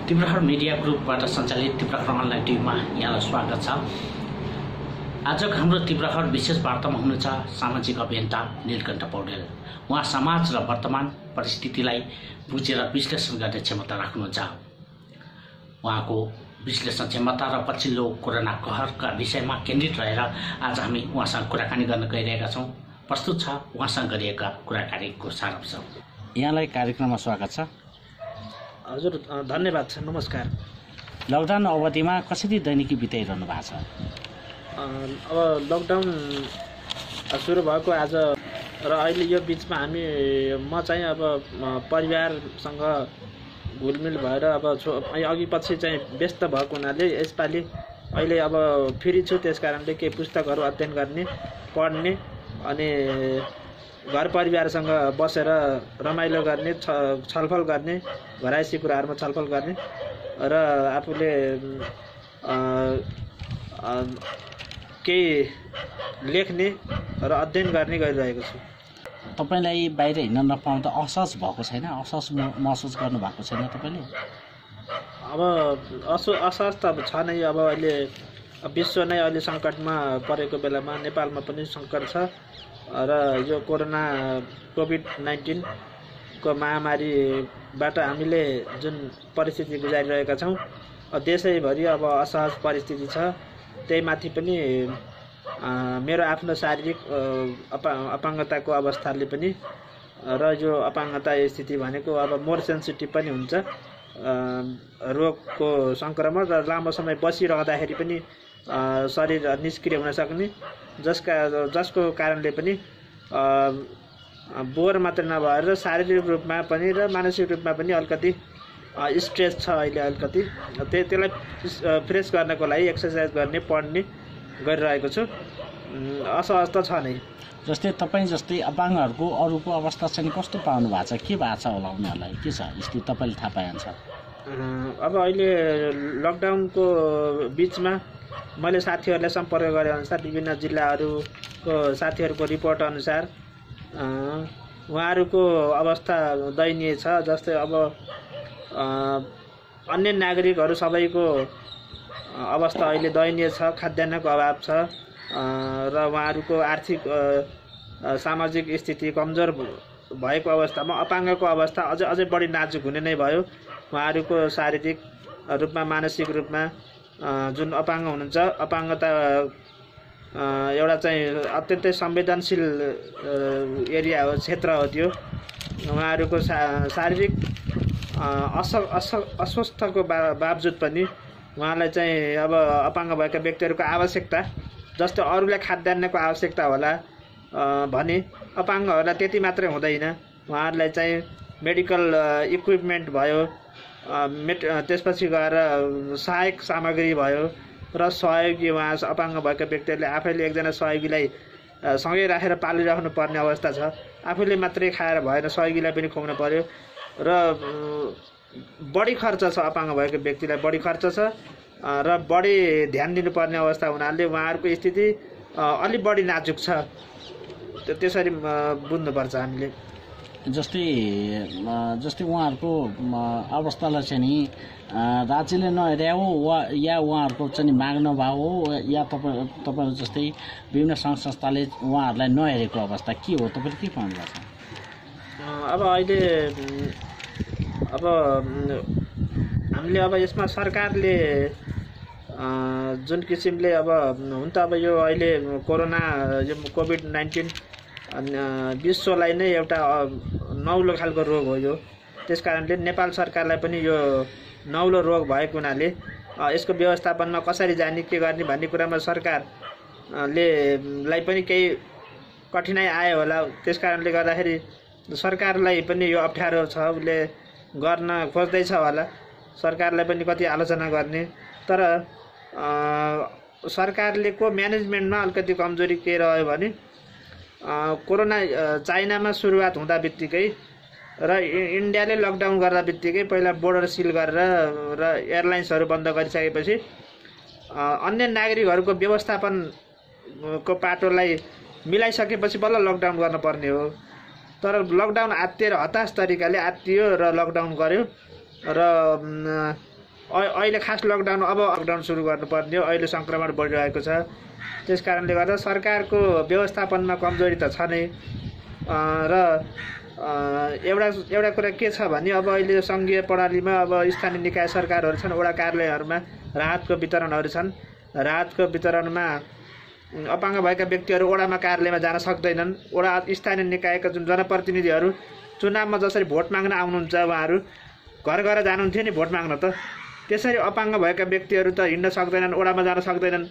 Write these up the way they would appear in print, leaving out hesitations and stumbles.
तिब्रहर media ग्रुपबाट सञ्चालित तिब्रहर online टिभीमा यहाँलाई स्वागत छ। आजको हाम्रो तिब्रहर विशेष वार्तामा हुनुहुन्छ सामाजिक अभियन्ता नीलकण्ठ पौडेल। उहाँ समाज र वर्तमान परिस्थितिलाई बुझेर विश्लेषण गर्ने क्षमता राख्नुहुन्छ। उहाँको विश्लेषण क्षमता र पछिल्लो कोरोना कहरका विषयमा केन्द्रित रहेर आज हामी उहाँसँग कुराकानी गर्न गइरहेका छौँ। प्रस्तुत छ उहाँसँग गरिएका कुराकानीको सारांश। यहाँलाई कार्यक्रममा स्वागत छ। हजुर धन्यवाद छ। नमस्कार। लकडाउन अवधिमा कसरी दैनिकी बिताइरहनु भएको छ? अब लकडाउन सुरु भएको आज र अहिले यो बिचमा म चाहिँ अब परिवारसँग घुलमिल भएर अब अघि पछि चाहिँ व्यस्त भएको हुनाले यसपालि अहिले अब फ्री छु। त्यस कारणले केही पुस्तकहरू अध्ययन गर्ने, पढ्ने अनि घर परिवारसँग बसेर रमाइलो गर्ने, छलफल गर्ने, घरायसी कुराहरूमा छलफल गर्ने र आफूले केही लेख्ने र अध्ययन गर्ने गरिरहेको छु। तपाईलाई बाहिर हिँड्न नपाउँदा असहज भएको छैन? असहज महसुस गर्नुभएको छैन तपाईँले? अब असहज त छ नै। अब अहिले विश्व नै अहिले सङ्कटमा परेको बेलामा नेपालमा पनि सङ्कट छ र यो कोभिड-19 को महामारीबाट हामीले जुन परिस्थिति गुजारिरहेका छौँ, देशैभरि अब असहज परिस्थिति छ। त्यही माथि पनि मेरो आफ्नो शारीरिक अपाङ्गताको अवस्थाले पनि र यो अपाङ्गता स्थिति भनेको अब मोर सेन्सिटिभ पनि हुन्छ रोगको सङ्क्रमण र लामो समय बसिरहँदाखेरि पनि शरीर निष्क्रिय हुन सक्ने, जसको कारणले पनि बोर मात्र नभएर शारीरिक रूपमा पनि र मानसिक रूपमा पनि अलिकति स्ट्रेस छ अहिले अलिकति। त्यसलाई फ्रेस गर्नको लागि एक्सर्साइज गर्ने, पढ्ने गरिरहेको छु। असहज त छ नै। जस्तै तपाईँ जस्तै अपाङ्गहरूको अरूको अवस्था चाहिँ कस्तो पाउनु भएको छ? के भएको छ होला उनीहरूलाई? के छ स्थिति तपाईँले थाहा पाइन्छ? अब अहिले लकडाउनको बिचमा मैले साथीहरूलाई सम्पर्क गरे अनुसार विभिन्न जिल्लाहरूको साथीहरूको रिपोर्ट अनुसार उहाँहरूको अवस्था दयनीय छ। जस्तै अब अन्य नागरिकहरू सबैको अवस्था अहिले दयनीय छ। खाद्यान्नको अभाव छ र उहाँहरूको आर्थिक सामाजिक स्थिति कमजोर भएको अवस्थामा अपाङ्गको अवस्था अझै बढी नाजुक हुने नै भयो। उहाँहरूको शारीरिक रूपमा, मानसिक रूपमा जुन अपाङ्ग हुनुहुन्छ, अपाङ्गता एउटा चाहिँ अत्यन्तै संवेदनशील एरिया हो, क्षेत्र हो त्यो। उहाँहरूको शारीरिक अस्वस्थको बावजुद पनि उहाँलाई चाहिँ अब अपाङ्ग भएका व्यक्तिहरूको आवश्यकता, जस्तो अरूलाई खाद्यान्नको आवश्यकता होला भने अपाङ्गहरूलाई त्यति मात्रै हुँदैन। उहाँहरूलाई चाहिँ मेडिकल इक्विपमेन्ट भयो, त्यसपछि गएर सहायक सामग्री भयो र सहयोगी। उहाँ अपाङ्ग भएका व्यक्तिहरूले आफैले एकजना सहयोगीलाई सँगै राखेर पालिराख्नु पर्ने अवस्था छ। आफूले मात्रै खाएर भएन, सहयोगीलाई पनि खुवाउनु पर्यो र बढी खर्च छ। अपाङ्ग भएको व्यक्तिलाई बढी खर्च छ र बढी ध्यान दिनुपर्ने अवस्था हुनाले उहाँहरूको स्थिति अलि बढी नाजुक छ। त्यसरी बुझ्नुपर्छ हामीले। जस्तै उहाँहरूको अवस्थालाई चाहिँ नि राज्यले नहेरे हो या उहाँहरूको चाहिँ माग्न भाव हो या तपाईँ जस्तै विभिन्न सङ्घ संस्थाले उहाँहरूलाई नहेरेको अवस्था के हो? तपाईँले के पाउनु भएको छ? अब अहिले हामीले अब यसमा सरकारले जुन किसिमले अब हुन त अब यो अहिले कोरोना यो कोभिड-19 विश्वलाई नै एउटा नौलो खालको रोग हो यो। त्यस कारणले नेपाल सरकारलाई पनि यो नौलो रोग भएको हुनाले यसको व्यवस्थापनमा कसरी जाने, के गर्ने भन्ने कुरामा सरकारले पनि केही कठिनाइ आयो होला। त्यस कारणले गर्दाखेरि सरकारलाई पनि यो अप्ठ्यारो छ, उसले गर्न खोज्दैछ होला। सरकारलाई पनि कति आलोचना गर्ने, तर सरकारले को म्यानेजमेन्टमा अलिकति कमजोरी के रह्यो भने कोरोना चाइनामा सुरुवात हुँदा बित्तिकै र इन्डियाले लकडाउन गर्दा बित्तिकै पहिला बोर्डर सिल गरेर र एयरलाइन्सहरू बन्द गरिसकेपछि अन्य नागरिकहरूको व्यवस्थापनको पाटोलाई मिलाइसकेपछि बल्ल लकडाउन गर्नुपर्ने हो। तर लकडाउन आत्तिएर हताश तरिकाले आत्तियो र लकडाउन गर्यो र अहिले खास लकडाउन अब लकडाउन सुरु गर्नुपर्ने हो। अहिले सङ्क्रमण बढिरहेको छ, त्यस कारणले गर्दा सरकारको व्यवस्थापनमा कमजोरी त छ नै। र एउटा कुरा के छ भने अब अहिले सङ्घीय प्रणालीमा अब स्थानीय निकाय सरकारहरू छन्, वडा कार्यालयहरूमा राहतको वितरणहरू छन्। राहतको वितरणमा अपाङ्ग भएका व्यक्तिहरू वडामा कार्यालयमा जान सक्दैनन्। वडा स्थानीय निकायका जुन जनप्रतिनिधिहरू चुनावमा जसरी भोट माग्न आउनुहुन्छ, उहाँहरू घर घर जानुहुन्थ्यो नि भोट माग्न, त त्यसरी अपाङ्ग भएका व्यक्तिहरू त हिँड्न सक्दैनन्, वडामा जान सक्दैनन्।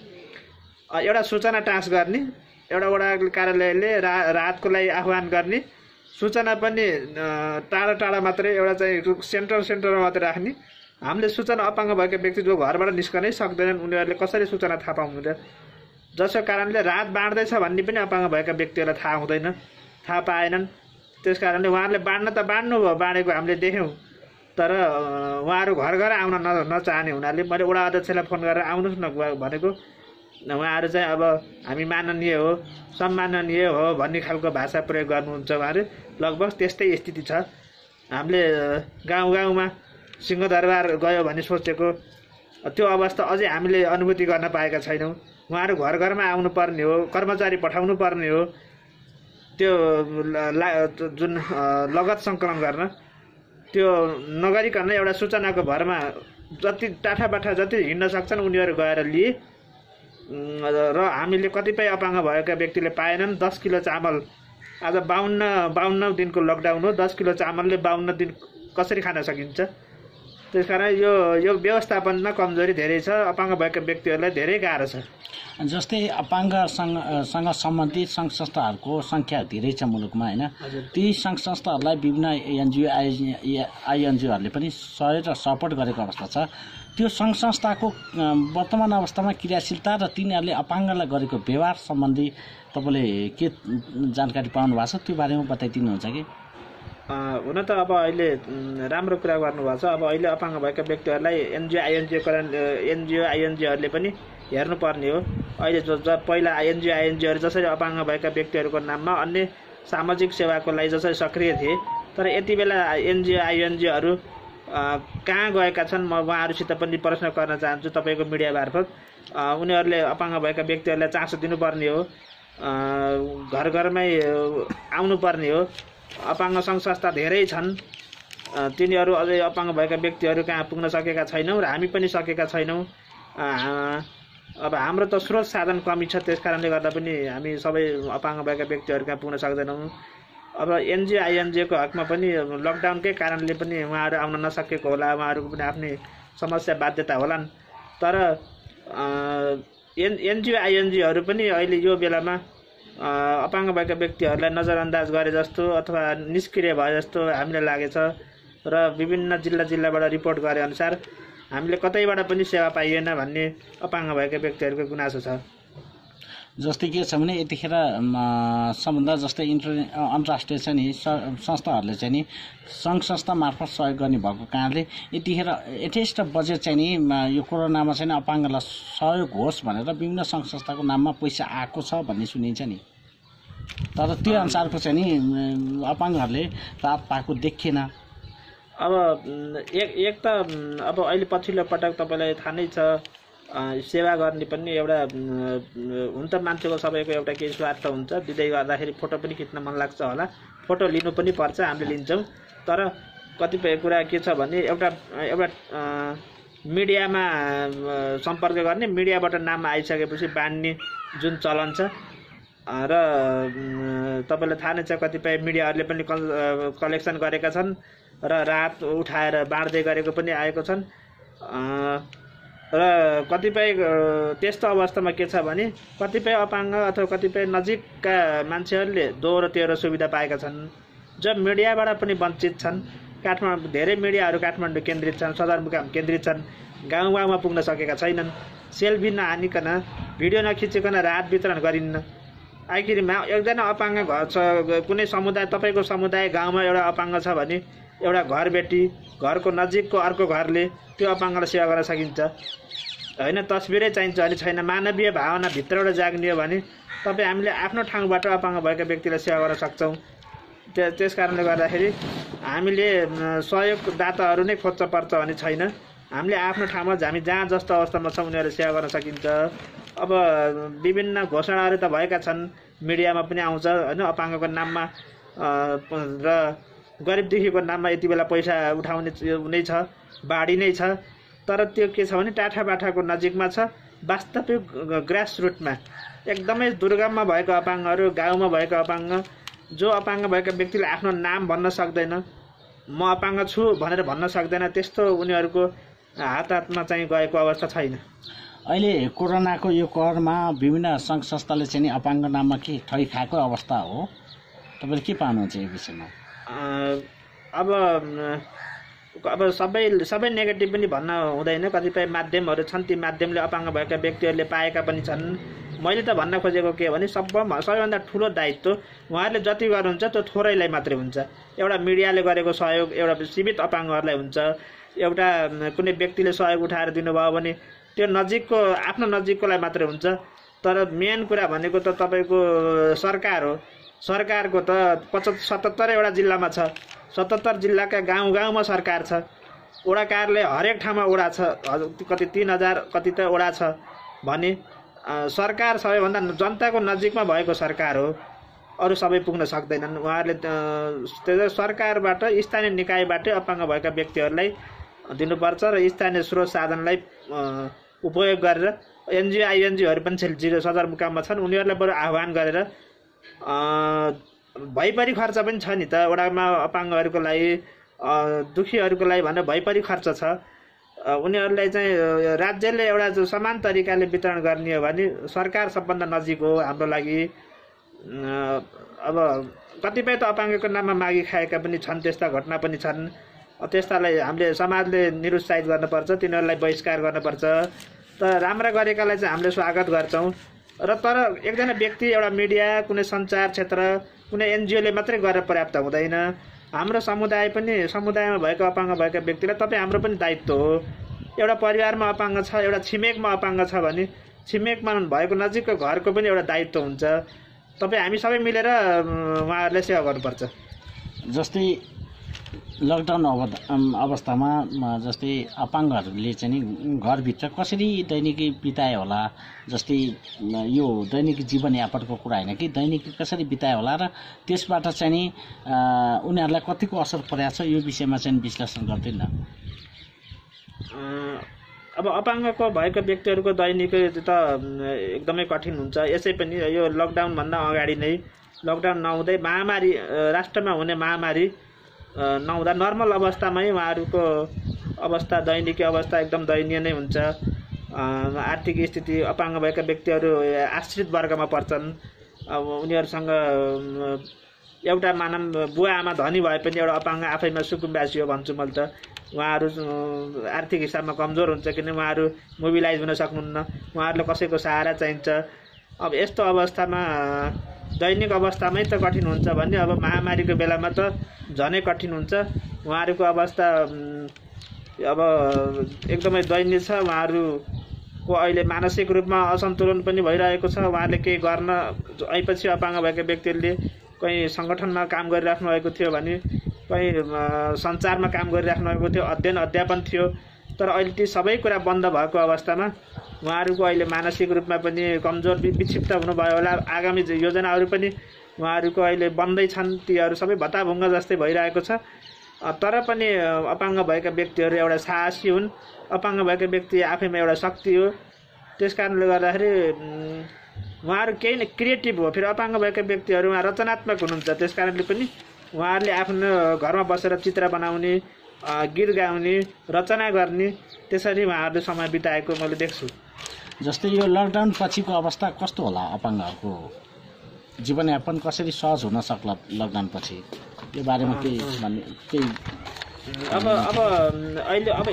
एउटा सूचना टाँस गर्ने, एउटा वडा कार्यालयले राहतको लागि आह्वान गर्ने, सूचना पनि टाढा टाढा मात्रै एउटा चाहिँ सेन्टरमा मात्रै राख्ने। हामीले सूचना अपाङ्ग भएका व्यक्ति जो घरबाट निस्कनै सक्दैनन्, उनीहरूले कसरी सूचना थाहा पाउँदैन? जसको कारणले राहत बाँड्दैछ भन्ने पनि अपाङ्ग भएका व्यक्तिहरूलाई थाहा हुँदैन, थाहा पाएनन्। त्यस कारणले उहाँहरूले बाँड्न त बाँड्नु भयो, बाँडेको हामीले देख्यौँ, तर उहाँहरू घर घर आउन नचाहने हुनाले मैले वडा अध्यक्षलाई फोन गरेर आउनुहोस् न भनेको। उहाँहरू चाहिँ अब हामी माननीय हो, सम्माननीय हो भन्ने खालको भाषा प्रयोग गर्नुहुन्छ उहाँहरू। लगभग त्यस्तै स्थिति छ। हामीले गाउँ गाउँमा सिंहदरबार गयो भने सोचेको त्यो अवस्था अझै हामीले अनुभूति गर्न पाएका छैनौँ। उहाँहरू घर घरमा आउनुपर्ने हो, कर्मचारी पठाउनु पर्ने हो त्यो जुन लगत सङ्कलन गर्न, त्यो नगरिकन एउटा सूचनाको भरमा जति टाठाबाठा जति हिँड्न सक्छन् उनीहरू गएर लिए। र हामीले कतिपय अपाङ्ग भएका व्यक्तिले पाएनन्। 10 किलो चामल, आज 52 दिनको लकडाउन हो, 10 किलो चामलले 52 दिन कसरी खान सकिन्छ? त्यसकारण यो व्यवस्थापनमा कमजोरी धेरै छ। अपाङ्ग भएका व्यक्तिहरूलाई धेरै गाह्रो छ। जस्तै अपाङ्गसँग सम्बन्धित सङ्घ संस्थाहरूको सङ्ख्या धेरै छ मुलुकमा, होइन? ती सङ्घ संस्थाहरूलाई विभिन्न एनजिओ आइएनजिओहरूले पनि सहयोग र सपोर्ट गरेको अवस्था छ। त्यो सङ्घ संस्थाको वर्तमान अवस्थामा क्रियाशीलता र तिनीहरूले अपाङ्गलाई गरेको व्यवहार सम्बन्धी तपाईँले के जानकारी पाउनु भएको छ, त्यो बारेमा बताइदिनुहुन्छ कि? हुन त अब अहिले राम्रो कुरा गर्नुभएको छ। अब अहिले अपाङ्ग भएका व्यक्तिहरूलाई एनजिओ आइएनजिओहरूले पनि हेर्नुपर्ने हो। अहिले पहिला एनजिओहरू जसरी अपाङ्ग भएका व्यक्तिहरूको नाममा अन्य सामाजिक सेवाको लागि जसरी सक्रिय थिए, तर यति बेला एनजिओ आइएनजिओहरू कहाँ गएका छन्? म उहाँहरूसित पनि प्रश्न गर्न चाहन्छु तपाईँको मिडिया मार्फत। उनीहरूले अपाङ्ग भएका व्यक्तिहरूलाई चासो दिनुपर्ने हो, घर घरमै आउनुपर्ने हो। अपाङ्ग सङ्घ संस्था धेरै छन्, तिनीहरू अझै अपाङ्ग भएका व्यक्तिहरू कहाँ पुग्न सकेका छैनौँ र हामी पनि सकेका छैनौँ। अब हाम्रो त स्रोत साधन कमी छ, त्यस कारणले गर्दा पनि हामी सबै अपाङ्ग भएका व्यक्तिहरू कहाँ पुग्न सक्दैनौँ। अब एनजिओ आइएनजिओको हकमा पनि लकडाउनकै कारणले पनि उहाँहरू आउन नसकेको होला, उहाँहरूको पनि आफ्नै समस्या बाध्यता होलान्। तर एनजिओ आइएनजिओहरू पनि अहिले यो बेलामा अपाङ्ग भएका व्यक्तिहरूलाई नजरअन्दाज गरे जस्तो अथवा निष्क्रिय भए जस्तो हामीलाई लागेछ। र विभिन्न जिल्लाबाट रिपोर्ट गरे अनुसार हामीले कतैबाट पनि सेवा पाइएन भन्ने अपाङ्ग भएका व्यक्तिहरूको गुनासो छ। जस्तै के छ भने यतिखेर सबभन्दा जस्तै अन्तर्राष्ट्रिय चाहिँ नि संस्थाहरूले चाहिँ नि सङ्घ संस्था मार्फत सहयोग गर्ने भएको कारणले यतिखेर यथेष्ट बजेट चाहिँ नि यो कोरोनामा चाहिँ अपाङ्गलाई सहयोग होस् भनेर विभिन्न सङ्घ संस्थाको नाममा पैसा आएको छ भन्ने सुनिन्छ नि। तर त्यो अनुसारको चाहिँ नि अपाङ्गहरूले राहत पाएको देखिएन। अब एक त अब अहिले पछिल्लो पटक तपाईँलाई थाहा नै छ, सेवा गर्ने पनि एउटा हुन त मान्छेको सबैको एउटा केही स्वार्थ हुन्छ, दिँदै गर्दाखेरि फोटो पनि खिच्न मन लाग्छ होला, फोटो लिनु पनि पर्छ, हामीले लिन्छौँ। तर कतिपय कुरा के छ भने एउटा मिडियामा सम्पर्क गर्ने, मिडियाबाट नाम आइसकेपछि बाँड्ने जुन चलन छ। र तपाईँलाई थाहा नै छ कतिपय मिडियाहरूले पनि कलेक्सन गरेका छन् र राहत उठाएर बाँड्दै गरेको पनि आएको छन्। र कतिपय त्यस्तो अवस्थामा के छ भने कतिपय अपाङ्ग अथवा कतिपय नजिकका मान्छेहरूले दोहोरो तेह्रो सुविधा पाएका छन्, जो मिडियाबाट पनि वञ्चित छन्। काठमाडौँ धेरै मिडियाहरू काठमाडौँ केन्द्रित छन्, सदरमुकाम केन्द्रित छन्, गाउँ गाउँमा पुग्न सकेका छैनन्। सेल्फी नहानिकन, भिडियो नखिचिकन राहत वितरण गरिन्न। आखिरमा एकजना अपाङ्ग घर छ, कुनै समुदाय, तपाईँको समुदाय गाउँमा एउटा अपाङ्ग छ भने एउटा घरबेटी, घरको नजिकको अर्को घरले त्यो अपाङ्गलाई सेवा गर्न सकिन्छ होइन? तस्बिरै चाहिन्छ भने छैन। मानवीय भावना भित्रबाट जाग्ने हो भने तपाईँ हामीले आफ्नो ठाउँबाट अपाङ्ग भएका व्यक्तिलाई सेवा गर्न सक्छौँ। त्यस कारणले गर्दाखेरि हामीले सहयोगदाताहरू नै खोज्न पर्छ भने छैन। हामीले आफ्नो ठाउँमा हामी जहाँ जस्तो अवस्थामा छौँ उनीहरू सेवा गर्न सकिन्छ। अब विभिन्न घोषणाहरू त भएका छन्, मिडियामा पनि आउँछ होइन, अपाङ्गको नाममा र गरिब दुखीको नाममा यति बेला पैसा उठाउने नै छ, बाढी नै छ। तर त्यो के छ भने टाठा बाठाको नजिकमा छ, वास्तविक ग्रास रुटमा एकदमै दुर्गममा भएको अपाङ्गहरू, गाउँमा भएको अपाङ्ग, जो अपाङ्ग भएका व्यक्तिले आफ्नो नाम भन्न सक्दैन, म अपाङ्ग छु भनेर भन्न सक्दैन, त्यस्तो उनीहरूको हातमा चाहिँ गएको अवस्था छैन। अहिले कोरोनाको यो कहरमा विभिन्न सङ्घ संस्थाले चाहिँ अपाङ्ग नाममा के ठगी खाएको अवस्था हो, तपाईँले के पाउनुहुन्छ यो विषयमा? अब सबै नेगेटिभ पनि भन्न हुँदैन। कतिपय माध्यमहरू छन्, ती माध्यमले अपाङ्ग भएका व्यक्तिहरूले पाएका पनि छन्। मैले त भन्न खोजेको के भने सबैभन्दा ठुलो दायित्व उहाँहरूले जति गर्नुहुन्छ त्यो थोरैलाई मात्रै हुन्छ। एउटा मिडियाले गरेको सहयोग एउटा सीमित अपाङ्गहरूलाई हुन्छ, एउटा कुनै व्यक्तिले सहयोग उठाएर दिनुभयो भने त्यो नजिकको आफ्नो नजिककोलाई मात्रै हुन्छ। तर मेन कुरा भनेको त तपाईँको सरकार हो। सरकारको त 77वटा जिल्लामा छ, 77 जिल्लाका गाउँमा सरकार छ, वडा कार्यालय हरेक ठाउँमा वडा छ, कति 3000 कति त वडा छ भने सरकार सबैभन्दा जनताको नजिकमा भएको सरकार हो, अरू सबै पुग्न सक्दैनन्। उहाँहरूले त्यो सरकारबाट स्थानीय निकायबाटै अपाङ्ग भएका व्यक्तिहरूलाई दिनुपर्छ र स्थानीय स्रोत साधनलाई उपयोग गरेर एनजिओ आइएनजिओहरू पनि सदरमुकाममा छन्, उनीहरूलाई बरु आह्वान गरेर भइपरि खर्च पनि छ नि त वडामा अपाङ्गहरूको लागि, दुखीहरूको लागि भनेर भइपरि खर्च छ। उनीहरूलाई चाहिँ राज्यले एउटा समान तरिकाले वितरण गर्ने हो भने सरकार सबभन्दा नजिक हो हाम्रो लागि। अब कतिपय त अपाङ्गको नाममा मागी खाएका पनि छन्, त्यस्ता घटना पनि छन्। त्यस्तालाई हामीले समाजले निरुत्साहित गर्नुपर्छ, तिनीहरूलाई बहिष्कार गर्नुपर्छ। तर राम्रा गरेकालाई चाहिँ हामीले स्वागत गर्छौँ। र तर एकजना व्यक्ति, एउटा मिडिया, कुनै सञ्चार क्षेत्र, कुनै एनजिओले मात्रै गरेर पर्याप्त हुँदैन। हाम्रो समुदायमा भएको अपाङ्ग भएका व्यक्तिलाई तपाईँ हाम्रो पनि दायित्व हो। एउटा परिवारमा अपाङ्ग छ, एउटा छिमेकमा अपाङ्ग छ भने छिमेकमा भएको नजिकको घरको पनि एउटा दायित्व हुन्छ। तपाईँ हामी सबै मिलेर उहाँहरूलाई सेवा गर्नुपर्छ। जस्तै लकडाउन अवस्थामा जस्तै अपाङ्गहरूले चाहिँ घरभित्र कसरी दैनिकी बिताए होला, जस्तै यो दैनिक जीवनयापनको कुरा होइन कि दैनिकी कसरी बिताए होला र त्यसबाट चाहिँ उनीहरूलाई कतिको असर परेको छ, यो विषयमा चाहिँ विश्लेषण गर्दैन। अब अपाङ्गको भएको व्यक्तिहरूको दैनिकी त एकदमै कठिन हुन्छ। यसै पनि यो लकडाउनभन्दा अगाडि नै, लकडाउन नहुँदै महामारी, राष्ट्रमा हुने महामारी नहुँदा नर्मल अवस्थामै उहाँहरूको अवस्था, दैनिकी अवस्था एकदम दयनीय नै हुन्छ। आर्थिक स्थिति, अपाङ्ग भएका व्यक्तिहरू आश्रित वर्गमा पर्छन्। अब उनीहरूसँग एउटा मानव बुवा आमा धनी भए पनि एउटा अपाङ्ग आफैमा सुकुम्बासी हो भन्छु मैले त। उहाँहरू आर्थिक हिसाबमा कमजोर हुन्छ, किन उहाँहरू मोबिलाइज हुन सक्नुहुन्न, उहाँहरूलाई कसैको सहारा चाहिन्छ। अब यस्तो अवस्थामा दैनिक अवस्थामै त कठिन हुन्छ भने अब महामारीको बेलामा त झनै कठिन हुन्छ। उहाँहरूको अवस्था अब एकदमै दयनीय छ। उहाँहरूको अहिले मानसिक रूपमा असन्तुलन पनि भइरहेको छ। उहाँहरूले केही गर्न आएपछि अपाङ्ग भएका व्यक्तिहरूले कहीँ सङ्गठनमा काम गरिराख्नु भएको थियो भने, कहीँ सञ्चारमा काम गरिराख्नु भएको थियो, अध्ययन अध्यापन थियो। तर अहिले ती सबै कुरा बन्द भएको अवस्थामा उहाँहरूको अहिले मानसिक रूपमा पनि कमजोर, विक्षिप्त हुनुभयो होला। आगामी योजनाहरू पनि उहाँहरूको अहिले बन्दै छन्, तीहरू सबै भत्ताभुङ्ग जस्तै भइरहेको छ। तर पनि अपाङ्ग भएका व्यक्तिहरू एउटा साहसी हुन्। अपाङ्ग भएका व्यक्ति आफैमा एउटा शक्ति हो। त्यस कारणले गर्दाखेरि उहाँहरू केही न क्रिएटिभ हो। फेरि अपाङ्ग भएका व्यक्तिहरू उहाँ रचनात्मक हुनुहुन्छ। त्यस कारणले पनि उहाँहरूले आफ्नो घरमा बसेर चित्र बनाउने, गीत गाउने, रचना गर्ने, त्यसरी उहाँहरूले समय बिताएको मैले देख्छु। जस्तै यो लकडाउन पछिको अवस्था कस्तो होला, अपाङ्गहरूको जीवनयापन कसरी सहज हुन सक्ला लकडाउन पछि, यो बारेमा केही अब अहिले अब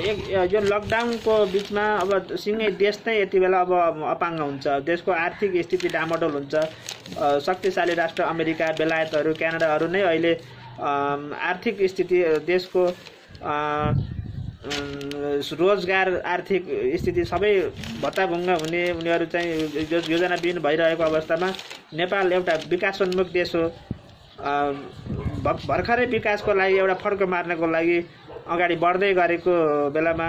यो लकडाउनको बिचमा अब सिँगै देश नै यति बेला अब अपाङ्ग हुन्छ। देशको आर्थिक स्थिति डामाडोल हुन्छ। शक्तिशाली राष्ट्र अमेरिका, बेलायतहरू, क्यानाडाहरू नै अहिले आर्थिक स्थिति, देशको रोजगार, आर्थिक स्थिति सबै भत्ताभुङ्ग हुने, उनीहरू चाहिँ योजनाविहीन भइरहेको अवस्थामा नेपाल एउटा विकासोन्मुख देश हो। भर्खरै विकासको लागि, एउटा फड्को मार्नको लागि अगाडि बढ्दै गरेको बेलामा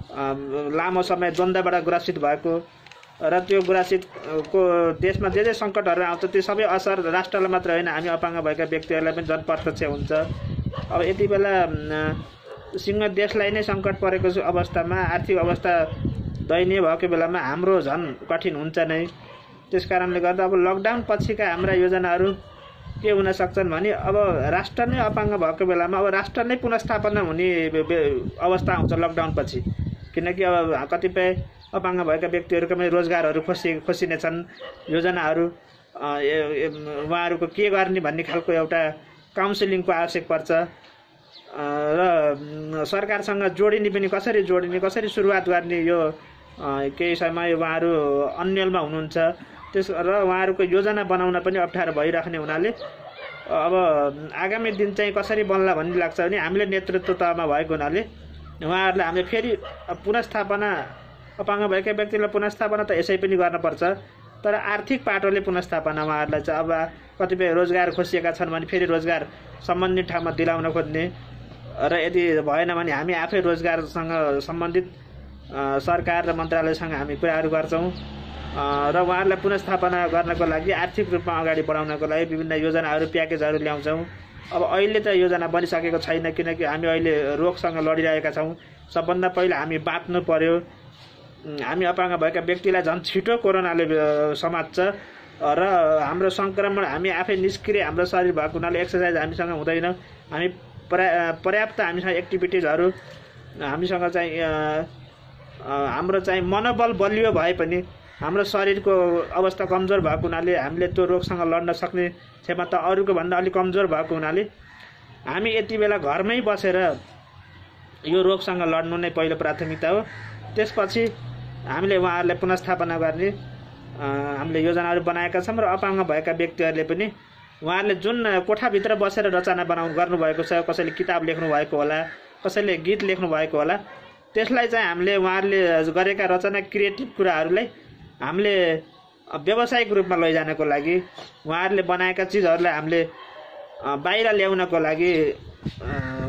लामो समय द्वन्द्वबाट ग्रसित भएको र त्यो ग्रसितको देशमा जे सङ्कटहरू आउँछ त्यो सबै असर राष्ट्रलाई मात्र होइन हामी अपाङ्ग भएका व्यक्तिहरूलाई पनि झन् प्रत्यक्ष हुन्छ। अब यति बेला सिंह देशलाई नै सङ्कट परेको अवस्थामा आर्थिक अवस्था दयनीय भएको बेलामा हाम्रो झन् कठिन हुन्छ नै। त्यस कारणले गर्दा अब लकडाउन पछिका हाम्रा योजनाहरू के हुन सक्छन् भने अब राष्ट्र नै अपाङ्ग भएको बेलामा अब राष्ट्र नै पुनर्स्थापना हुने अवस्था आउँछ लकडाउन पछि। किनकि अब कतिपय अपाङ्ग भएका व्यक्तिहरूका पनि रोजगारहरू खोसिने छन्। योजनाहरू उहाँहरूको के गर्ने भन्ने खालको एउटा काउन्सिलिङको आवश्यक पर्छ र सरकारसँग जोडिने पनि कसरी सुरुवात गर्ने यो केही समय उहाँहरू अन्यलमा हुनुहुन्छ। त्यस र उहाँहरूको योजना बनाउन पनि अप्ठ्यारो भइराख्ने हुनाले अब आगामी दिन चाहिँ कसरी बन्ला भन्ने लाग्छ भने हामीले नेतृत्व तहमा भएको हुनाले उहाँहरूलाई हामीले फेरि पुनर्स्थापना अपाङ्ग भएका व्यक्तिलाई पुनर्स्थापना त यसै पनि गर्नुपर्छ, तर आर्थिक पाटोले पुनर्स्थापना उहाँहरूलाई चाहिँ अब कतिपय रोजगार खोसिएका छन् भने फेरि रोजगार सम्बन्धित ठाउँमा दिलाउन खोज्ने र यदि भएन भने हामी आफै रोजगारसँग सम्बन्धित सरकार र मन्त्रालयसँग हामी कुराहरू गर्छौँ र उहाँहरूलाई पुनर्स्थापना गर्नको लागि आर्थिक रूपमा अगाडि बढाउनको लागि विभिन्न योजनाहरू प्याकेजहरू ल्याउँछौँ। अब अहिले त योजना बनिसकेको छैन किनकि हामी अहिले रोगसँग लडिरहेका छौँ। सबभन्दा पहिला हामी बाँच्नु पर्यो। हामी अपाङ्ग भएका व्यक्तिलाई झन् छिटो कोरोनाले समात्छ र हाम्रो सङ्क्रमण हामी आफै निष्क्रिय हाम्रो शरीर भएको हुनाले एक्सर्साइज हामीसँग हुँदैन। हामी पर्याप्त हामीसँग एक्टिभिटिजहरू हामीसँग चाहिँ हाम्रो चाहिँ मनोबल बलियो भए पनि हाम्रो शरीरको अवस्था कमजोर भएको हुनाले हामीले त्यो रोगसँग लड्न सक्ने क्षमता अरूको भन्दा अलिक कमजोर भएको हुनाले हामी यति बेला घरमै बसेर यो रोगसँग लड्नु नै पहिलो प्राथमिकता हो। त्यसपछि हामीले उहाँहरूलाई पुनर्स्थापना गर्ने हामीले योजनाहरू बनाएका छौँ र अपाङ्ग भएका व्यक्तिहरूले पनि उहाँहरूले जुन कोठाभित्र बसेर रचना गर्नुभएको छ, कसैले किताब लेख्नु भएको होला, कसैले गीत लेख्नु भएको होला, त्यसलाई चाहिँ हामीले उहाँहरूले गरेका रचना क्रिएटिभ कुराहरूलाई हामीले व्यावसायिक रूपमा लैजानको लागि उहाँहरूले बनाएका चिजहरूलाई हामीले बाहिर ल्याउनको लागि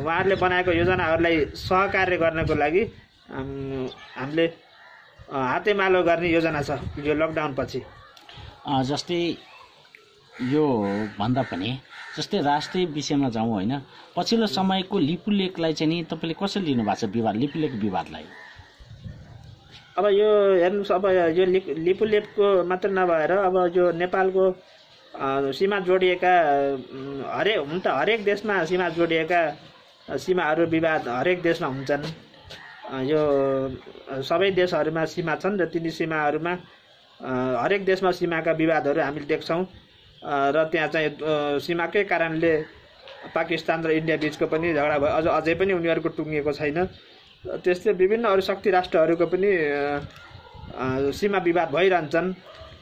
उहाँहरूले बनाएको योजनाहरूलाई सहकार्य गर्नको लागि हामीले हातेमालो गर्ने योजना छ यो लकडाउन पछि। जस्तै यो भन्दा पनि जस्तै राष्ट्रिय विषयमा जाउँ होइन, पछिल्लो समयको लिपुलेखलाई चाहिँ नि तपाईँले कसरी लिनुभएको छ विवाद, लिपुलेख विवादलाई? अब यो हेर्नुहोस्, अब यो लिपुलेखको मात्र नभएर अब यो नेपालको सीमा जोडिएका हरेक देशमा सीमा जोडिएका सीमाहरू विवाद हरेक देशमा हुन्छन्। यो सबै देशहरूमा सीमा छन् र तिनी सीमाहरूमा हरेक देशमा सीमाका विवादहरू हामीले देख्छौँ र त्यहाँ चाहिँ सीमाकै कारणले पाकिस्तान र इन्डिया बिचको पनि झगडा भयो, अझै पनि उनीहरूको टुङ्गिएको छैन। त्यस्तै विभिन्न अरू शक्ति राष्ट्रहरूको पनि सीमा विवाद भइरहन्छन्।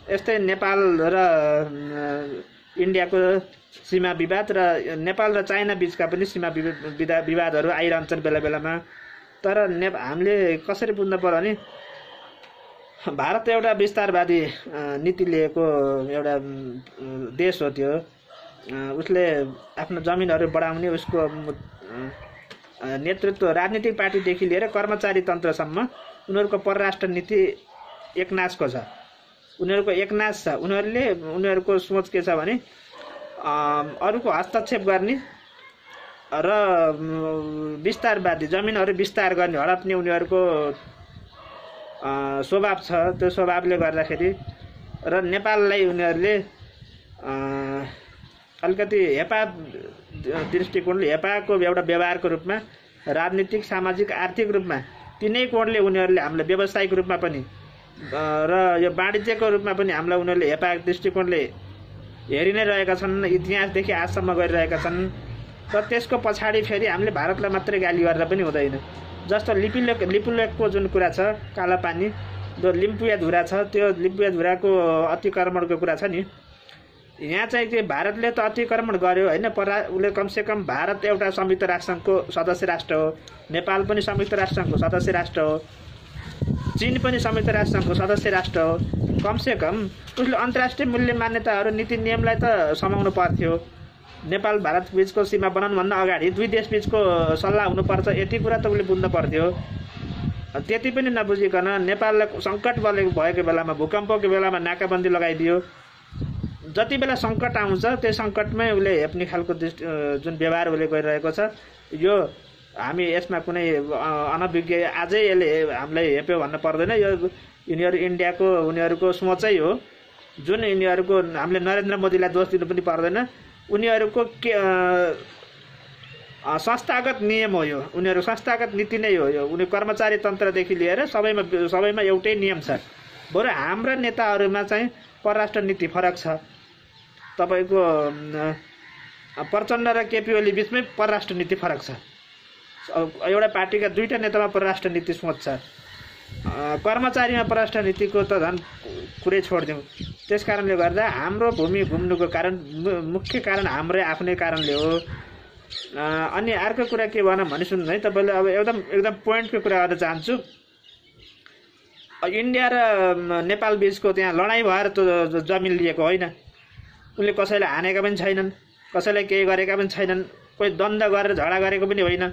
यस्तै नेपाल र इन्डियाको सीमा विवाद र नेपाल र चाइना बिचका पनि सीमा विवादहरू आइरहन्छन् बेला बेलामा। तर हामीले कसरी बुझ्नु पर्यो भने भारत एउटा विस्तारवादी नीति लिएको एउटा देश हो। त्यो उसले आफ्नो जमिनहरू बढाउने उसको नेतृत्व राजनीतिक पार्टीदेखि लिएर कर्मचारी तन्त्रसम्म उनीहरूको परराष्ट्र नीति एकनाशको छ। उनीहरूको एकनाश छ। उनीहरूको सोच के छ भने अरूको हस्तक्षेप गर्ने र विस्तारवादी जमिनहरू विस्तार गर्ने हडप्ने उनीहरूको स्वभाव छ। त्यो स्वभावले गर्दाखेरि र नेपाललाई उनीहरूले अलिकति हेपा दृष्टिकोणले हेपाको एउटा व्यवहारको रूपमा राजनीतिक सामाजिक आर्थिक रूपमा तिनै कोणले उनीहरूले हामीलाई व्यावसायिक रूपमा पनि र यो वाणिज्यको रूपमा पनि हामीलाई उनीहरूले हेपा दृष्टिकोणले हेरि नै रहेका छन्, इतिहासदेखि आजसम्म गरिरहेका छन्। र त्यसको पछाडि फेरि हामीले भारतलाई मात्रै गाली गरेर पनि हुँदैन। जस्तो लिपुलेखको जुन कुरा छ, कालापानी जो लिम्पुया धुरा छ, त्यो लिम्पुया धुराको अतिक्रमणको कुरा छ नि, यहाँ चाहिँ के भारतले त अतिक्रमण गर्यो होइन, उसले कमसेकम भारत एउटा संयुक्त राष्ट्रसङ्घको सदस्य राष्ट्र हो, नेपाल पनि संयुक्त राष्ट्रसङ्घको सदस्य राष्ट्र हो, चीन पनि संयुक्त राष्ट्रसङ्घको सदस्य राष्ट्र हो। कमसेकम उसले अन्तर्राष्ट्रिय मूल्य मान्यताहरू नीति नियमलाई त समाउनु पर्थ्यो। नेपाल भारत बीचको सीमा बनाउनुभन्दा अगाडि दुई देश बीचको सल्लाह हुनुपर्छ, यति कुरा त उसले बुझ्नु पर्थ्यो। त्यति पनि नबुझिकन नेपाललाई सङ्कट भएको बेलामा भूकम्पको बेलामा नाकाबन्दी लगाइदियो। जति बेला सङ्कट आउँछ त्यो सङ्कटमै उसले हेप्ने खालको जुन व्यवहार उसले गरिरहेको छ, यो हामी यसमा कुनै अनभिज्ञ आजै यसले हामीलाई हेप्यो भन्न पर्दैन। यो यिनीहरू इन्डियाको उनीहरूको सोचै हो, जुन यिनीहरूको हामीले नरेन्द्र मोदीलाई दोष दिनु पनि पर्दैन। उनीहरूको के संस्थागत नियम हो यो, उनीहरू संस्थागत नीति नै हो यो। उनी कर्मचारी तन्त्रदेखि लिएर सबैमा एउटै नियम छ। बरु हाम्रा नेताहरूमा चाहिँ परराष्ट्र नीति फरक छ। तपाईँको प्रचण्ड र केपी ओली बिचमै परराष्ट्र नीति फरक छ। एउटा पार्टीका दुईटा नेतामा परराष्ट्र नीति सोच छ, कर्मचारीमा परराष्ट्र नीतिको त झन् कुरै छोडिदिउँ। त्यस कारणले गर्दा हाम्रो भूमि घुम्नुको कारण मुख्य कारण हाम्रै आफ्नै कारणले हो। अनि अर्को कुरा के भनौँ भने सुन्नु है, तपाईँले अब एकदम पोइन्टको कुरा गर्न चाहन्छु। इन्डिया र नेपाल बिचको त्यहाँ लडाइँ भएर त जमिन लिएको होइन। उनले कसैलाई हानेका पनि छैनन्, कसैलाई केही गरेका पनि छैनन्, कोही द्वन्द गरेर झगडा गरेको पनि होइन।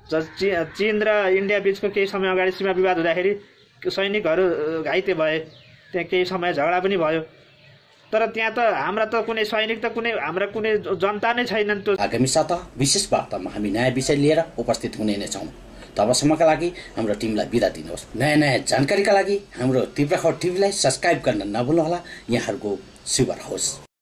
चीन र इन्डिया बिचको केही समय अगाडि सीमा विवाद हुँदाखेरि सैनिकहरू घाइते भए, त्यहाँ केही समय झगडा पनि भयो। तर त्यहाँ त हाम्रा त कुनै सैनिक त कुनै हाम्रा कुनै जनता नै छैनन्। त्यो आगामी साता विशेष वार्तामा हामी नयाँ विषय लिएर उपस्थित हुने नै छौँ। तबसम्मका लागि हाम्रो टिमलाई बिदा दिनुहोस्। नयाँ जानकारीका लागि हाम्रो तीव्र खबर टिभीलाई सब्स्क्राइब गर्न नभुल्नुहोला। यहाँहरूको शुभ रहोस्।